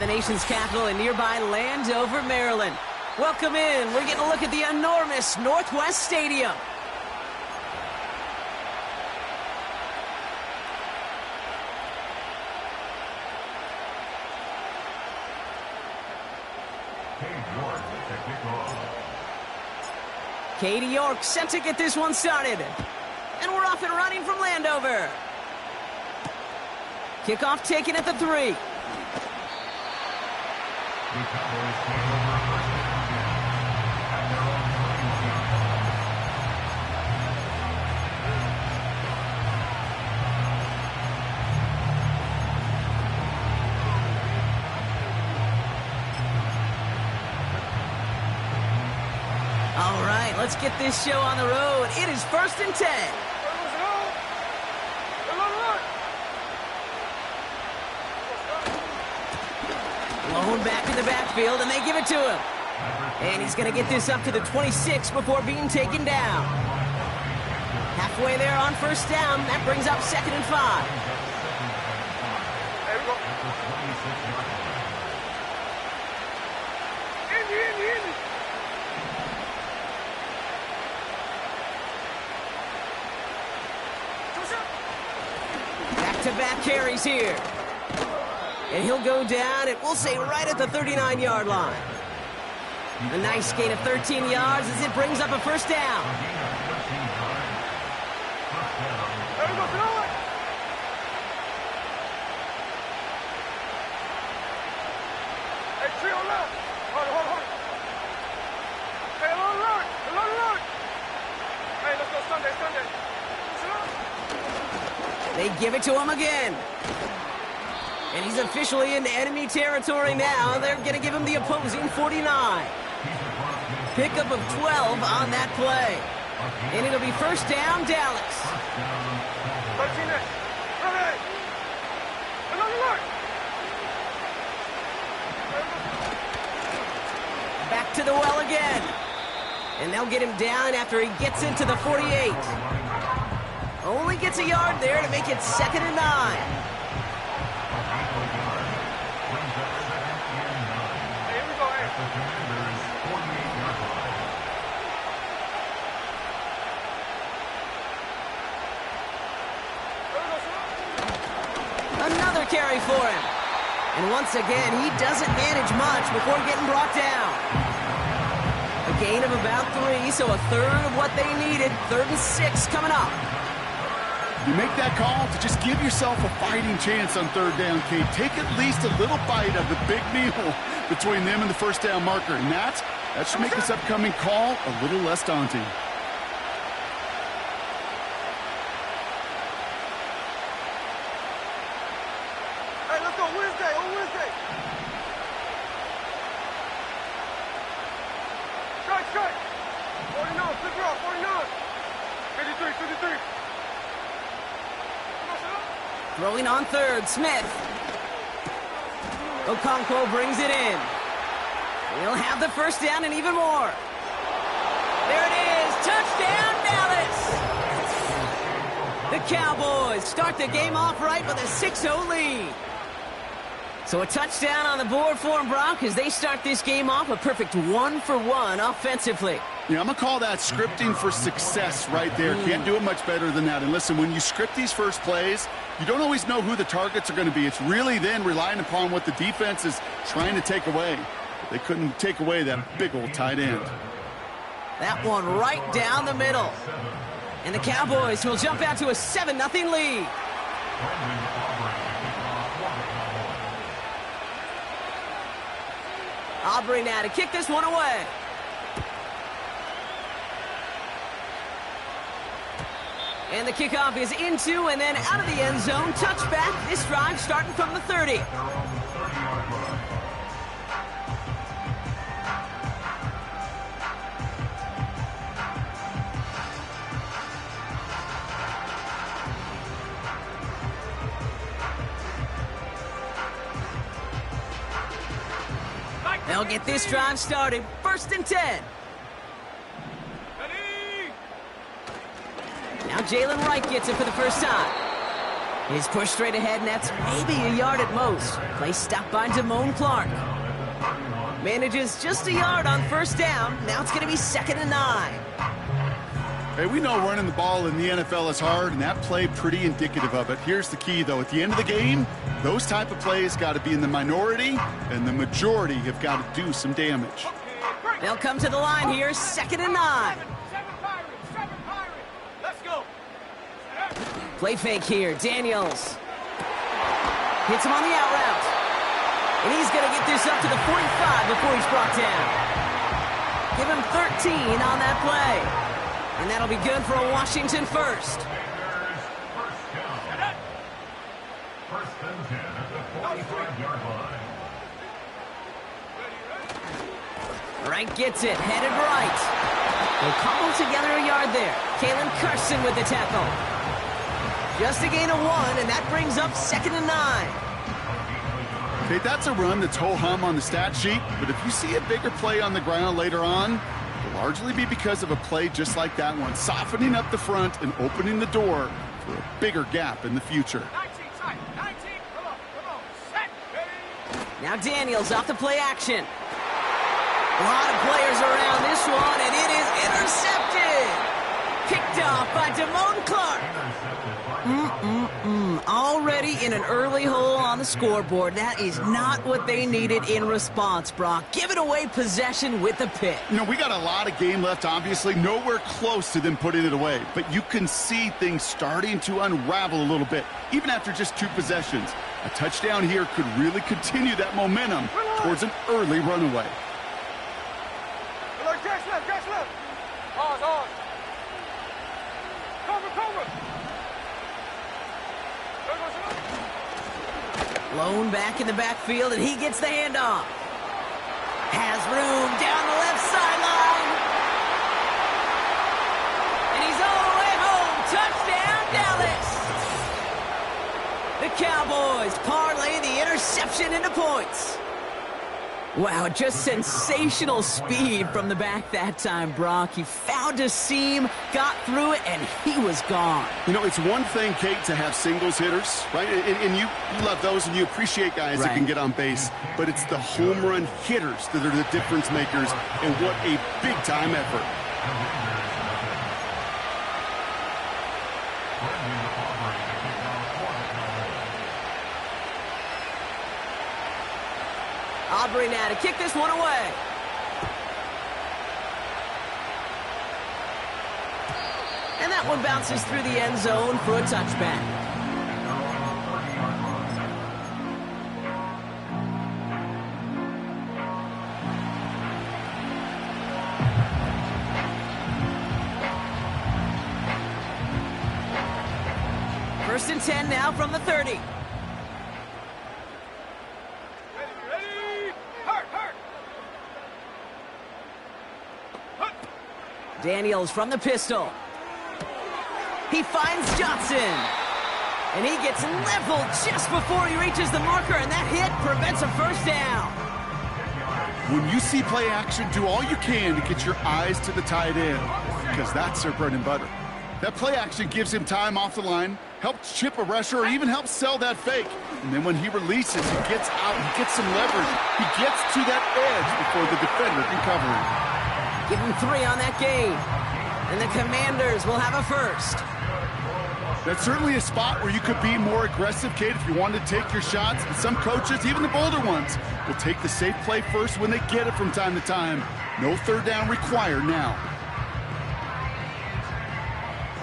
The nation's capital in nearby Landover, Maryland. Welcome in. We're getting a look at the enormous Northwest Stadium. Katie York set to get this one started. And we're off and running from Landover. Kickoff taken at the 3. All right, let's get this show on the road. It is 1st and 10. Blown back in the backfield, and they give it to him. And he's going to get this up to the 26 before being taken down. Halfway there on 1st down. That brings up 2nd and 5. There we go. Indy. Back-to-back carries here. And he'll go down, and we'll say right at the 39-yard line. A nice gain of 13 yards as it brings up a 1st down. There we go, throw it. Hey, trio left. Hold. Hey, alert. Hey, let's go Sunday. They give it to him again. And he's officially in enemy territory now. They're going to give him the opposing 49. Pickup of 12 on that play. And it'll be 1st down, Dallas. 13 next. Run it. Alert. Back to the well again. And they'll get him down after he gets into the 48. Only gets a yard there to make it 2nd and 9. Another carry for him. And once again, he doesn't manage much before getting brought down. A gain of about 3, so a third of what they needed. 3rd and 6 coming up. You make that call to just give yourself a fighting chance on 3rd down, Kate. Take at least a little bite of the big meal between them and the 1st down marker. And that should make this upcoming call a little less daunting. Hey, let's go Wednesday. Strike. 49, flip it off, 49. 53. Throwing on 3rd, Smith. Okonkwo brings it in. He'll have the 1st down and even more. There it is. Touchdown, Dallas. The Cowboys start the game off right with a 6-0 lead. So a touchdown on the board for them, Brock, as they start this game off a perfect 1-for-1 offensively. Yeah, I'm going to call that scripting for success right there. Can't do it much better than that. And listen, when you script these first plays, you don't always know who the targets are going to be. It's really then relying upon what the defense is trying to take away. They couldn't take away that big old tight end. That one right down the middle. And the Cowboys will jump out to a 7-0 lead. Aubrey now to kick this one away. And the kickoff is into and then out of the end zone. Touchback. This drive starting from the 30. They'll get this drive started. 1st and 10. Now Jalen Wright gets it for the first time. He's pushed straight ahead, and that's maybe a yard at most. Play stopped by Damone Clark. Manages just a yard on first down. Now it's going to be 2nd and 9. Hey, we know running the ball in the NFL is hard, and that play pretty indicative of it. Here's the key, though. At the end of the game, those type of plays got to be in the minority, and the majority have got to do some damage. They'll come to the line here, 2nd and 9. Let's go. Play fake here, Daniels. Hits him on the out route. And he's going to get this up to the 45 before he's brought down. Give him 13 on that play. And that'll be good for a Washington first. Wright gets it, headed right. They'll cobble together a yard there. Kalen Carson with the tackle. Just a gain of 1, and that brings up 2nd and 9. Okay, that's a run that's ho-hum on the stat sheet, but if you see a bigger play on the ground later on, it'll largely be because of a play just like that one, softening up the front and opening the door for a bigger gap in the future. 19, tight. 19, come on, set, ready. Now Daniels off the play action. A lot of players around this one, and it is intercepted. Picked off by Damone Clark. Already in an early hole on the scoreboard. That is not what they needed in response, Brock. Giving away possession with a pick. You know, we got a lot of game left, obviously. Nowhere close to them putting it away. But you can see things starting to unravel a little bit, even after just 2 possessions. A touchdown here could really continue that momentum towards an early runaway. Look, Jack's left. Pause. Cover. Lone back in the backfield, and he gets the handoff. Has room down the left sideline. And he's all the way home. Touchdown, Dallas. The Cowboys parlay the interception into points. Wow, just sensational speed from the back that time, Brock. He found a seam, got through it, and he was gone. You know, it's one thing, Kate, to have singles hitters, right? And you love those, and you appreciate guys that can get on base. But it's the home run hitters that are the difference makers, and what a big-time effort. Aubrey now to kick this one away. And that one bounces through the end zone for a touchback. First and 10 now from the 30. Daniels from the pistol. He finds Johnson. And he gets leveled just before he reaches the marker, and that hit prevents a first down. When you see play action, do all you can to get your eyes to the tight end, because that's their bread and butter. That play action gives him time off the line, helps chip a rusher, or even helps sell that fake. And then when he releases, he gets out, he gets some leverage. He gets to that edge before the defender can cover him. Give him 3 on that game. And the Commanders will have a first. That's certainly a spot where you could be more aggressive, Kate, if you wanted to take your shots. But some coaches, even the bolder ones, will take the safe play first when they get it from time to time. No third down required now.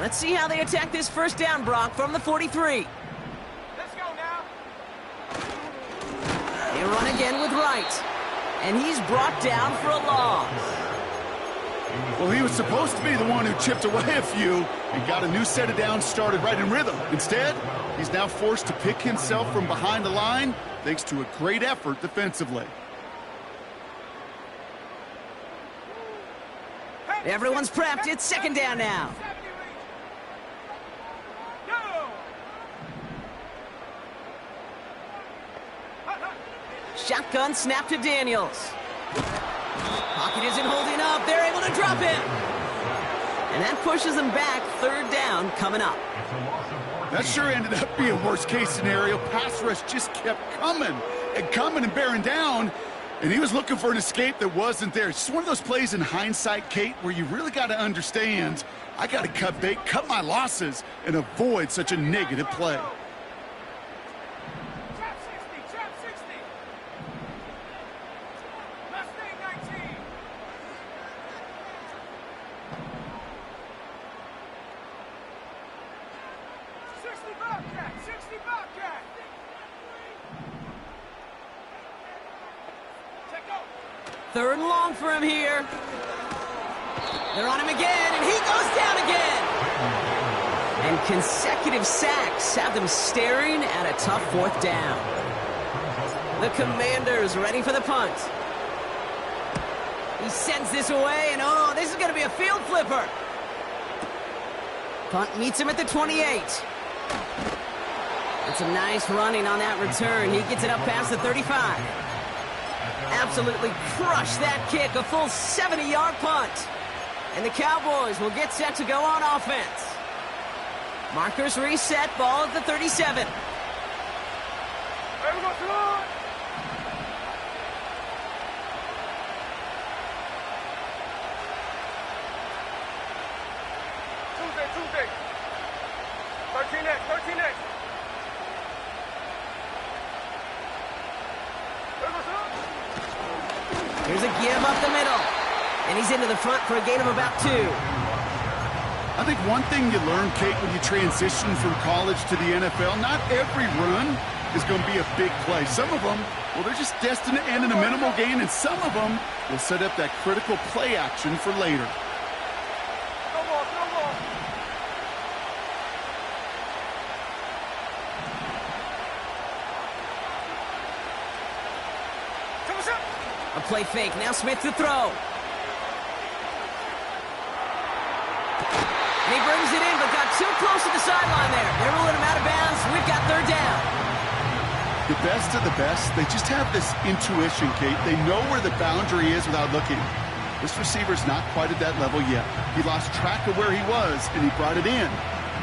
Let's see how they attack this first down, Brock, from the 43. Let's go now. They run again with Wright. And he's brought down for a loss. Well, he was supposed to be the one who chipped away a few and got a new set of downs started right in rhythm. Instead, he's now forced to pick himself from behind the line thanks to a great effort defensively. Everyone's prepped. It's second down now. Shotgun snap to Daniels. Pocket isn't holding up. They're able to drop him. And that pushes them back. Third down coming up. That sure ended up being worst case scenario. Pass rush just kept coming and bearing down. And he was looking for an escape that wasn't there. It's just one of those plays in hindsight, Kate, where you really got to understand, I got to cut bait, cut my losses, and avoid such a negative play. Trap 60, trap 60. Mustang 19. 60 Bobcat, 60 Bobcat. Check out. Third and long for him here. They're on him again, and he goes down again. And consecutive sacks have them staring at a tough fourth down. The Commanders ready for the punt. He sends this away, and oh, this is going to be a field flipper. Punt meets him at the 28. It's a nice running on that return. He gets it up past the 35. Absolutely crushed that kick, a full 70-yard punt. And the Cowboys will get set to go on offense. Markers reset, ball at the 37. Hey, we go to Tuesday. 13X. Here's a give up the middle. And he's into the front for a gain of about 2. I think one thing you learn, Kate, when you transition from college to the NFL, not every run is going to be a big play. Some of them, well, they're just destined to end in a minimal gain, and some of them will set up that critical play action for later. No more. A play fake. Now Smith to throw. And he brings it in, but got too close to the sideline there. They're ruling him out of bounds. We've got third down. The best of the best, they just have this intuition, Kate. They know where the boundary is without looking. This receiver's not quite at that level yet. He lost track of where he was, and he brought it in,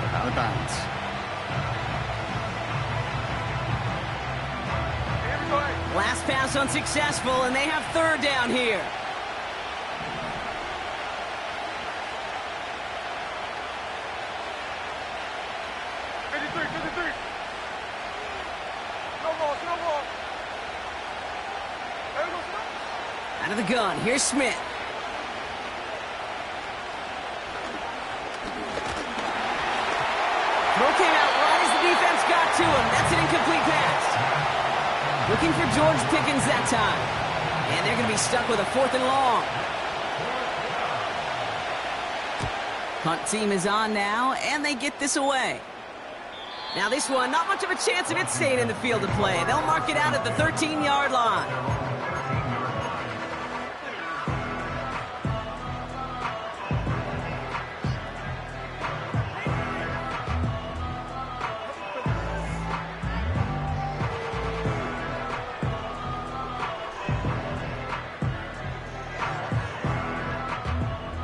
but out of bounds. Last pass unsuccessful, and they have third down here. Out of the gun, here's Smith. Throw came out right as the defense got to him. That's an incomplete pass. Looking for George Pickens that time. And they're going to be stuck with a 4th and long. Punt team is on now, and they get this away. Now this one, not much of a chance of it staying in the field of play. They'll mark it out at the 13-yard line.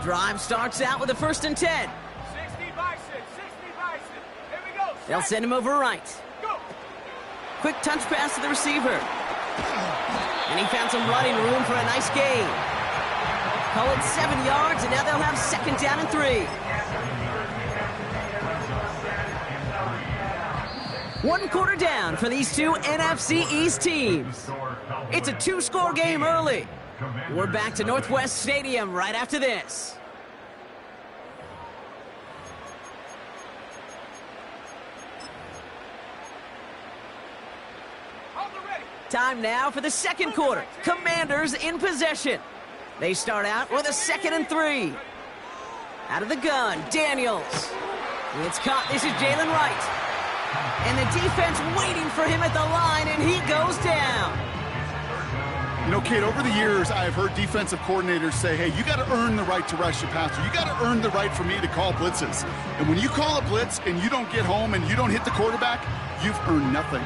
Drive starts out with a 1st and 10. 60 Bison. Here we go. They'll send him over right. Go. Quick touch pass to the receiver. And he found some running room for a nice gain. Call it 7 yards, and now they'll have 2nd down and 3. 1 quarter down for these two NFC East teams. It's a 2-score game early. We're back to Northwest Stadium right after this. Time now for the 2nd quarter. Commanders in possession. They start out with a 2nd and 3. Out of the gun, Daniels. It's caught. This is Jalen Wright. And the defense waiting for him at the line, and he goes down. You know, Kate, over the years, I have heard defensive coordinators say, hey, you got to earn the right to rush the passer. You got to earn the right for me to call blitzes. And when you call a blitz and you don't get home and you don't hit the quarterback, you've earned nothing.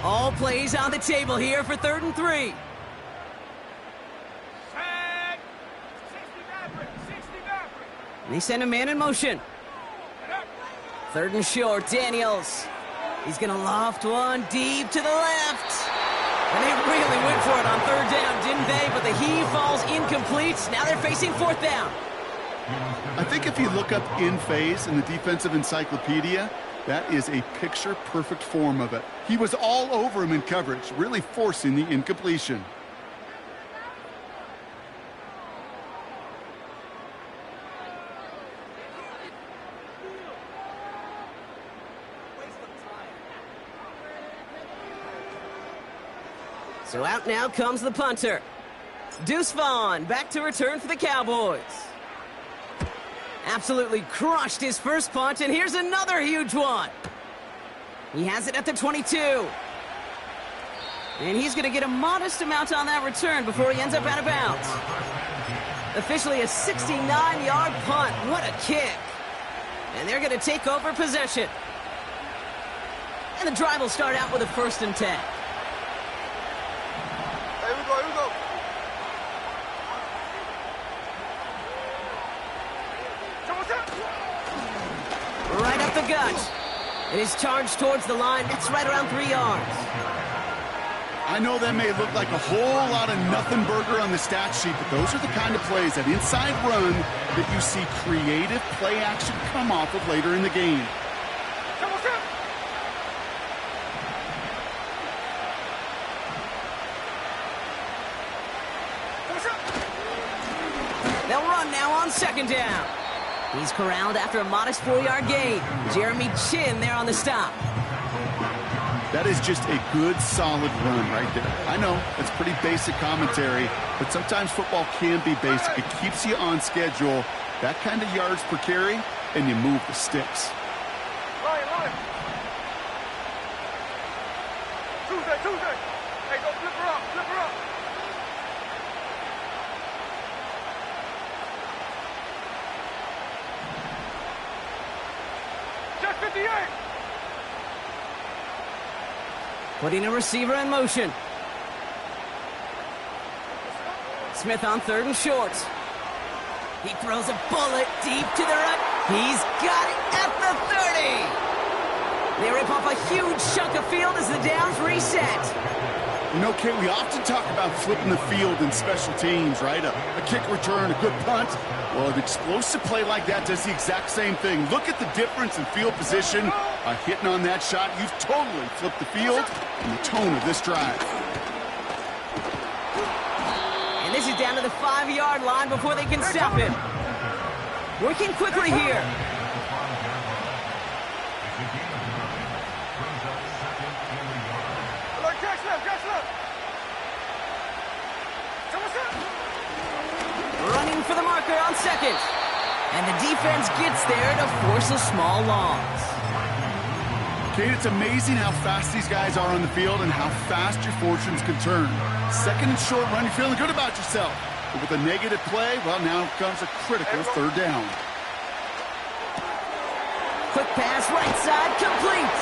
All plays on the table here for 3rd and 3. Set. 60 Maverick. They send a man in motion. 3rd and short, Daniels. He's going to loft one deep to the left. And they really went for it on 3rd down, didn't they? But the heave falls incomplete. Now they're facing 4th down. I think if you look up in phase in the defensive encyclopedia, that is a picture-perfect form of it. He was all over him in coverage, really forcing the incompletion. So out now comes the punter. Deuce Vaughn back to return for the Cowboys. Absolutely crushed his first punt, and here's another huge one. He has it at the 22. And he's going to get a modest amount on that return before he ends up out of bounds. Officially a 69-yard punt. What a kick. And they're going to take over possession. And the drive will start out with a 1st and 10. Here we go, here we go. Right up the gut. It is charged towards the line. That's right around 3 yards. I know that may look like a whole lot of nothing burger on the stat sheet, but those are the kind of plays, that inside run, that you see creative play action come off of later in the game. They'll run now on 2nd down. He's corralled after a modest 4-yard gain. Jeremy Chin there on the stop. That is just a good, solid run right there. I know, it's pretty basic commentary, but sometimes football can be basic. It keeps you on schedule, that kind of yards per carry, and you move the sticks. Ryan. Tuesday. Hey, go flip her up. Just 58. Putting a receiver in motion. Smith on 3rd and short. He throws a bullet deep to the right. He's got it at the 30. They rip off a huge chunk of field as the downs reset. You know, Kate, we often talk about flipping the field in special teams, right? A kick return, a good punt. Well, an explosive play like that does the exact same thing. Look at the difference in field position. By hitting on that shot, you've totally flipped the field and the tone of this drive. And this is down to the 5-yard line before they can stop him. Working quickly here. Running for the marker on 2nd. And the defense gets there to force a small loss. Kate, it's amazing how fast these guys are on the field and how fast your fortunes can turn. 2nd and short run, you're feeling good about yourself. But with a negative play, well, now comes a critical 3rd down. Quick pass, right side, complete.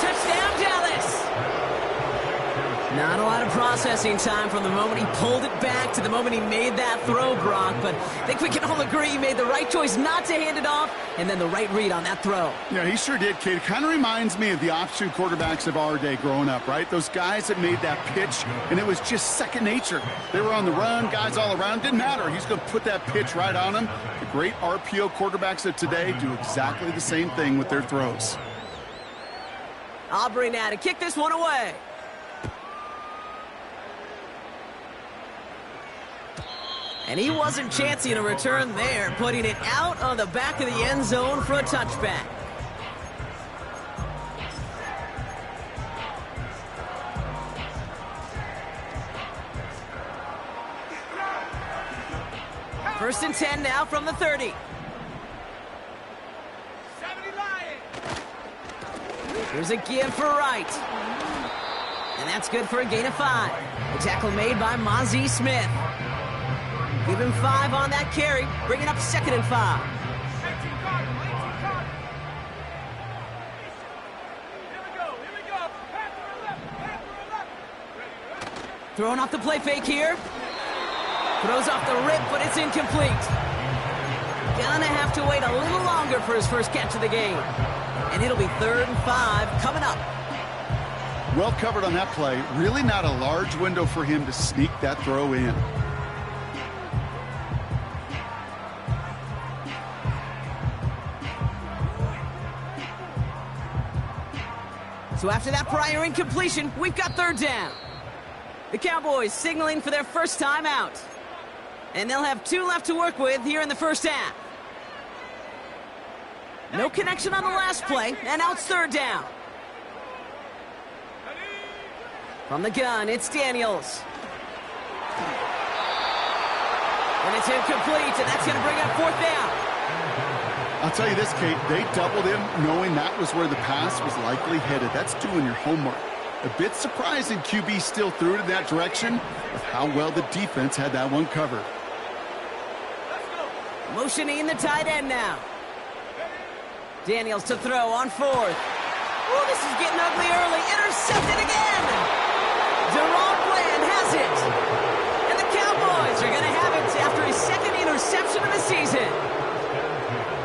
Touchdown, Dallas. Not a lot of processing time from the moment he pulled it back to the moment he made that throw, Brock. But I think we can all agree he made the right choice not to hand it off, and then the right read on that throw. Yeah, he sure did, Kate. It kind of reminds me of the option quarterbacks of our day growing up, right? Those guys that made that pitch, and it was just second nature. They were on the run, guys all around. Didn't matter. He's going to put that pitch right on them. The great RPO quarterbacks of today do exactly the same thing with their throws. Aubrey now to kick this one away. And he wasn't chancing a return there, putting it out on the back of the end zone for a touchback. First and 10 now from the 30. 70 Lions. Here's a give for Wright. And that's good for a gain of 5. The tackle made by Mozzie Smith. Give him 5 on that carry, bringing up 2nd and 5. Here we go. Pass to the left. Throwing off the play fake here. Throws off the rip, but it's incomplete. Gonna have to wait a little longer for his first catch of the game. And it'll be 3rd and 5 coming up. Well covered on that play. Really not a large window for him to sneak that throw in. So after that prior incompletion, we've got 3rd down. The Cowboys signaling for their first time out. And they'll have 2 left to work with here in the first half. No connection on the last play, and now it's 3rd down. From the gun, it's Daniels. And it's incomplete, and that's going to bring up 4th down. I'll tell you this, Kate, they doubled him knowing that was where the pass was likely headed. That's doing your homework. A bit surprising QB still threw it in that direction with how well the defense had that one covered. Motioning the tight end now. Daniels to throw on 4th. Oh, this is getting ugly early. Intercepted again. Deron Bland has it. And the Cowboys are going to have it after his 2nd interception of the season.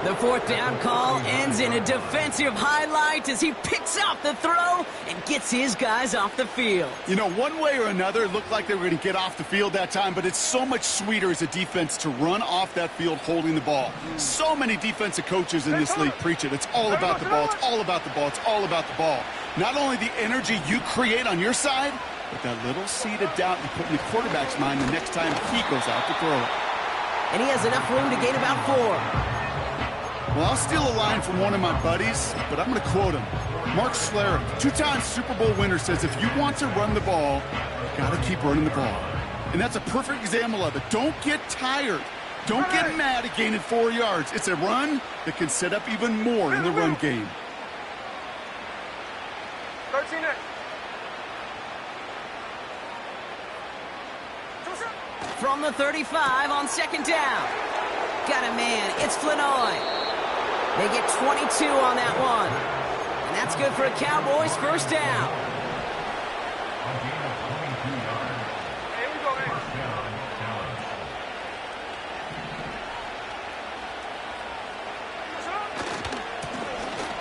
The 4th down call ends in a defensive highlight as he picks up the throw and gets his guys off the field. You know, one way or another, it looked like they were going to get off the field that time, but it's so much sweeter as a defense to run off that field holding the ball. So many defensive coaches in this league preach it. It's all about the ball. It's all about the ball. It's all about the ball. Not only the energy you create on your side, but that little seed of doubt you put in the quarterback's mind the next time he goes out to throw it. And he has enough room to gain about 4. Well, I'll steal a line from one of my buddies, but I'm going to quote him. Mark Schlereth, 2-time Super Bowl winner, says if you want to run the ball, you got to keep running the ball. And that's a perfect example of it. Don't get tired. Don't get mad at gaining 4 yards. It's a run that can set up even more in the run game. 13 next. From the 35 on 2nd down. Got a man. It's Flanoy. They get 22 on that one. And that's good for a Cowboys 1st down. Here we go, man.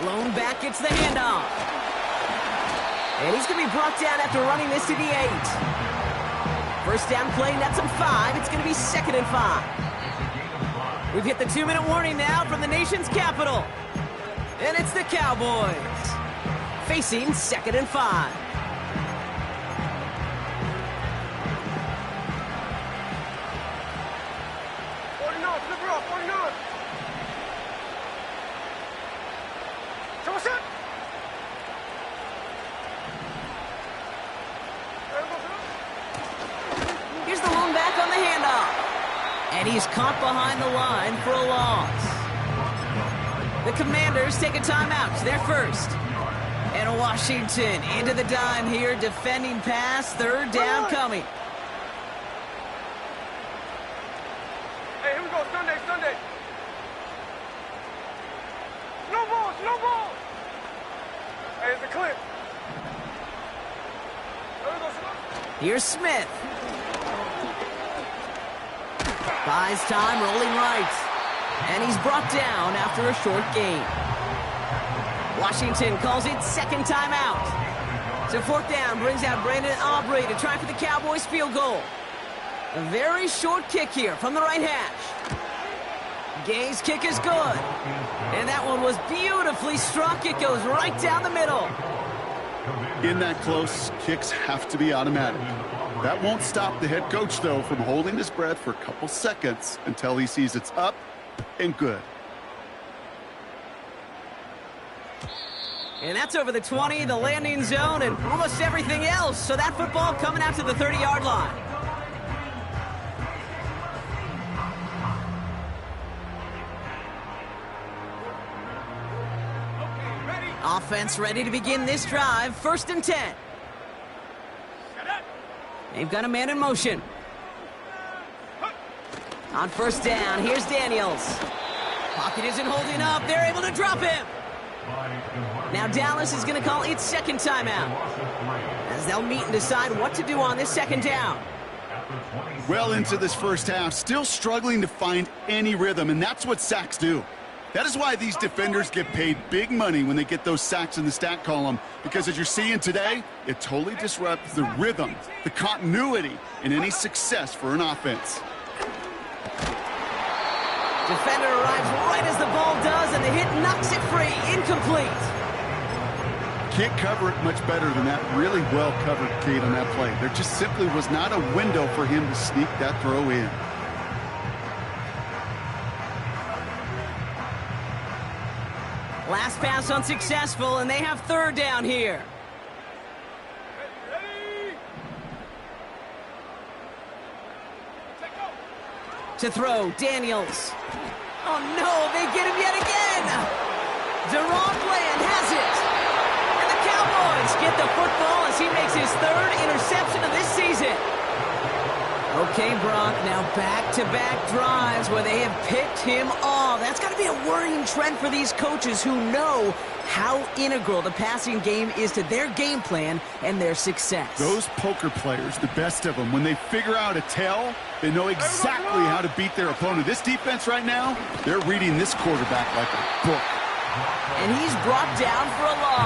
Lone back gets the handoff. And he's going to be brought down after running this to the 8. 1st down play, nets him 5. It's going to be 2nd and 5. We've hit the 2-minute warning now from the nation's capital. And it's the Cowboys facing 2nd and 5. Here's the lone back on the handoff. And he's caught behind the line for a loss. The Commanders take a timeout. They're first. And Washington into the dime here, defending pass, 3rd down coming. Hey, here we go. Sunday, Sunday. No balls, no balls. Hey, it's a clip. Here we go, Here's Smith. Buys time, rolling right. And he's brought down after a short gain. Washington calls it 2nd timeout. So 4th down brings out Brandon Aubrey to try for the Cowboys field goal. A very short kick here from the right hash. Gay's kick is good. And that one was beautifully struck. It goes right down the middle. In that close, kicks have to be automatic. That won't stop the head coach, though, from holding his breath for a couple seconds until he sees it's up and good. And that's over the 20, the landing zone, and almost everything else. So that football coming out to the 30-yard line. Offense ready to begin this drive. 1st and 10. They've got a man in motion. On 1st down, here's Daniels. Pocket isn't holding up. They're able to drop him. Now Dallas is going to call its 2nd timeout, as they'll meet and decide what to do on this 2nd down. Well into this first half, still struggling to find any rhythm, and that's what sacks do. That is why these defenders get paid big money when they get those sacks in the stat column, because as you're seeing today, it totally disrupts the rhythm, the continuity, and any success for an offense. Defender arrives right as the ball does, and the hit knocks it free. Incomplete. Can't cover it much better than that. Really well covered, Kate, on that play. There just simply was not a window for him to sneak that throw in. Last pass unsuccessful, and they have third down here. To throw, Daniels. Oh no, they get him yet again. Deron Bland has it. And the Cowboys get the football as he makes his third interception of this season. Okay, Brock, now back-to-back drives where they have picked him off. That's got to be a worrying trend for these coaches who know how integral the passing game is to their game plan and their success. Those poker players, the best of them, when they figure out a tell, they know exactly how to beat their opponent. This defense right now, they're reading this quarterback like a book. And he's brought down for a loss.